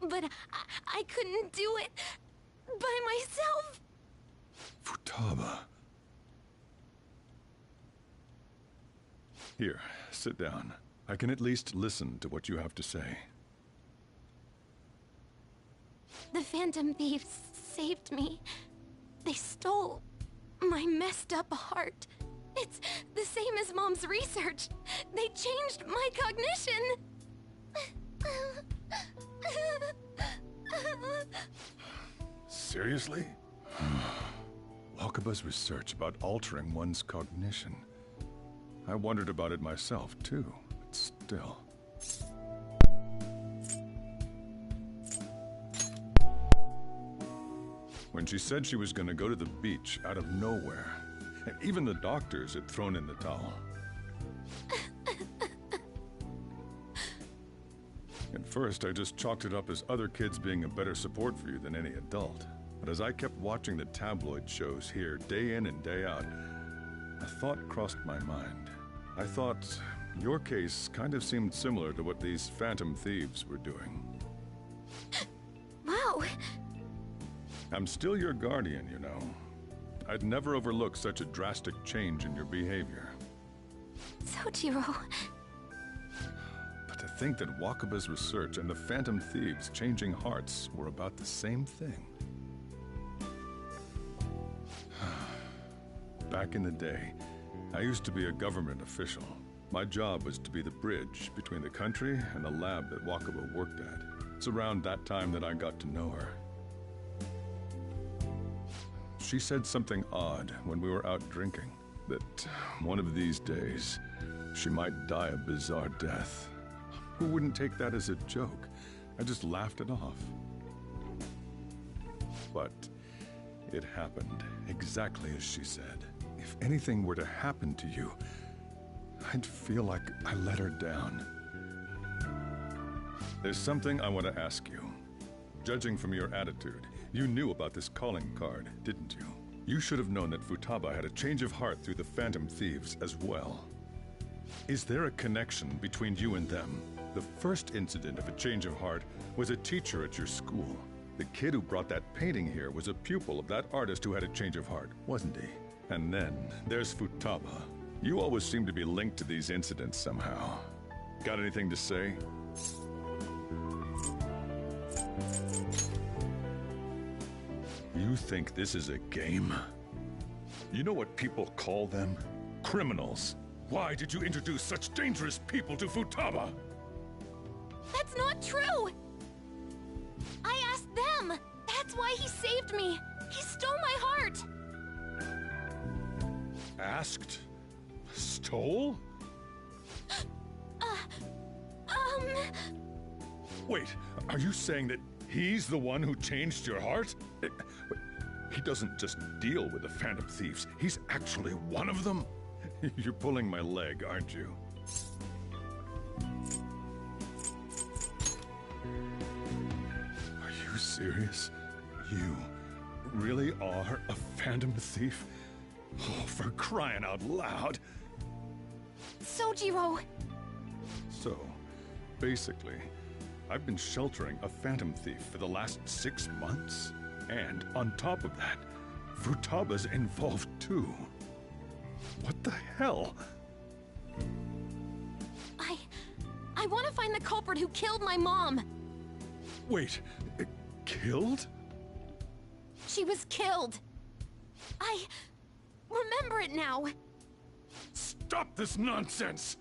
but I couldn't do it by myself. Futaba. Here, sit down. I can at least listen to what you have to say. The Phantom Thieves saved me. They stole my messed up heart. It's the same as Mom's research. They changed my cognition. Seriously? Wakaba's research about altering one's cognition. I wondered about it myself, too, but still. When she said she was going to go to the beach out of nowhere, even the doctors had thrown in the towel. At first, I just chalked it up as other kids being a better support for you than any adult. But as I kept watching the tabloid shows here, day in and day out, a thought crossed my mind. I thought your case kind of seemed similar to what these Phantom Thieves were doing. Wow. I'm still your guardian, you know. I'd never overlook such a drastic change in your behavior. Sojiro. But to think that Wakaba's research and the Phantom Thieves changing hearts were about the same thing. Back in the day, I used to be a government official. My job was to be the bridge between the country and the lab that Wakaba worked at. It's around that time that I got to know her. She said something odd when we were out drinking, that one of these days, she might die a bizarre death. Who wouldn't take that as a joke? I just laughed it off. But it happened exactly as she said. If anything were to happen to you, I'd feel like I let her down. There's something I want to ask you. Judging from your attitude, you knew about this calling card, didn't you? You should have known that Futaba had a change of heart through the Phantom Thieves as well. Is there a connection between you and them? The first incident of a change of heart was a teacher at your school. The kid who brought that painting here was a pupil of that artist who had a change of heart, wasn't he? And then there's Futaba. You always seem to be linked to these incidents somehow. Got anything to say? You think this is a game? You know what people call them? Criminals. Why did you introduce such dangerous people to Futaba? That's not true! I asked them! That's why he saved me! He stole my heart! Asked? Stole? Wait, are you saying that he's the one who changed your heart? He doesn't just deal with the Phantom Thieves, he's actually one of them? You're pulling my leg, aren't you? Are you serious? You really are a Phantom Thief? Oh, for crying out loud! Sojiro! basically, I've been sheltering a phantom thief for the last 6 months. And on top of that, Futaba's involved too. What the hell? I want to find the culprit who killed my mom. Wait, killed? She was killed. I remember it now. Stop this nonsense!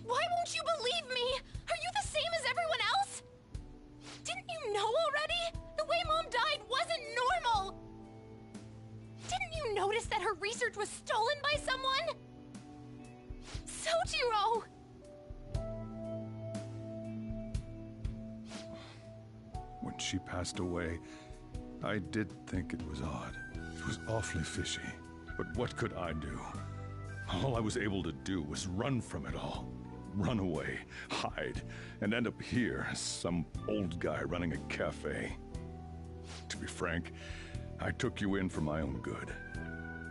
Why won't you believe me? Are you the same as everyone else? Didn't you know already? The way Mom died wasn't normal. Didn't you notice that her research was stolen by someone? Sojiro! When she passed away, I did think it was odd. It was awfully fishy. But what could I do? All I was able to do was run from it all. Run away, hide, and end up here as some old guy running a cafe. To be frank, I took you in for my own good.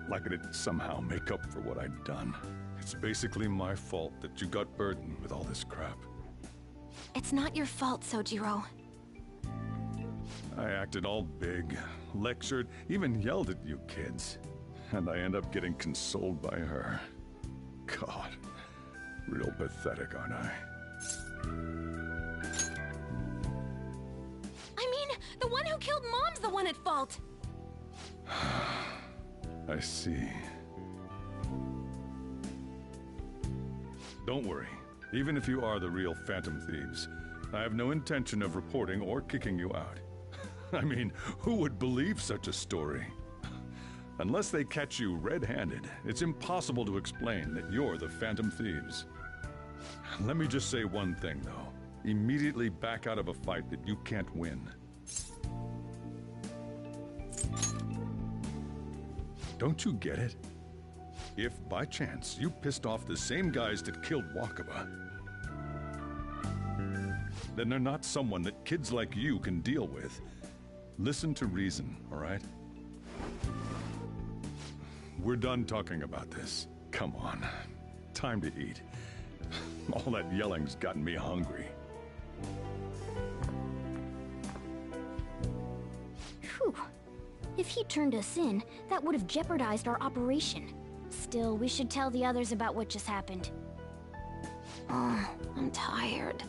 Like it'd somehow make up for what I'd done. It's basically my fault that you got burdened with all this crap. It's not your fault, Sojiro. I acted all big, lectured, even yelled at you kids. And I end up getting consoled by her. God, real pathetic, aren't I? I mean, the one who killed Mom's the one at fault. I see. Don't worry. Even if you are the real Phantom Thieves, I have no intention of reporting or kicking you out. I mean, who would believe such a story? Unless they catch you red-handed, it's impossible to explain that you're the Phantom Thieves. Let me just say one thing, though. Immediately back out of a fight that you can't win. Don't you get it? If, by chance, you pissed off the same guys that killed Wakaba, then they're not someone that kids like you can deal with. Listen to reason, all right? We're done talking about this. Come on. Time to eat. All that yelling's gotten me hungry. Phew. If he turned us in, that would have jeopardized our operation. Still, we should tell the others about what just happened. Oh, I'm tired.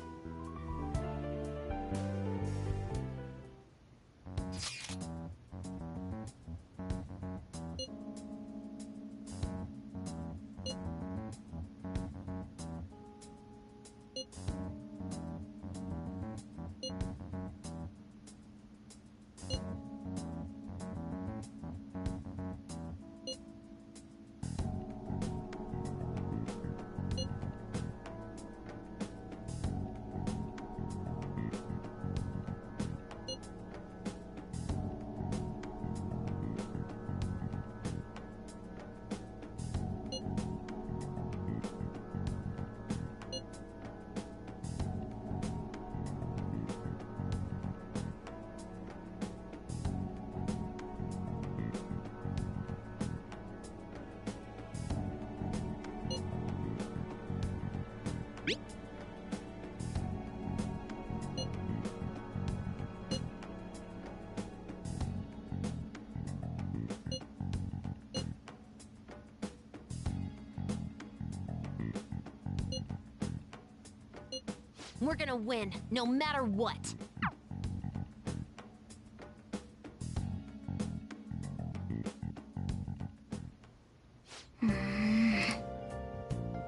We're gonna win, no matter what.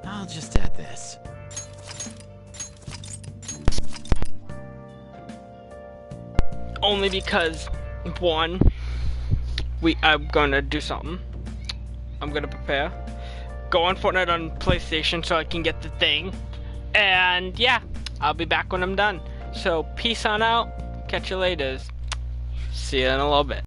I'll just add this. Only because, one, I'm gonna do something. I'm gonna prepare. Go on Fortnite on PlayStation so I can get the thing. And yeah, I'll be back when I'm done. So peace on out. Catch you later. See you in a little bit.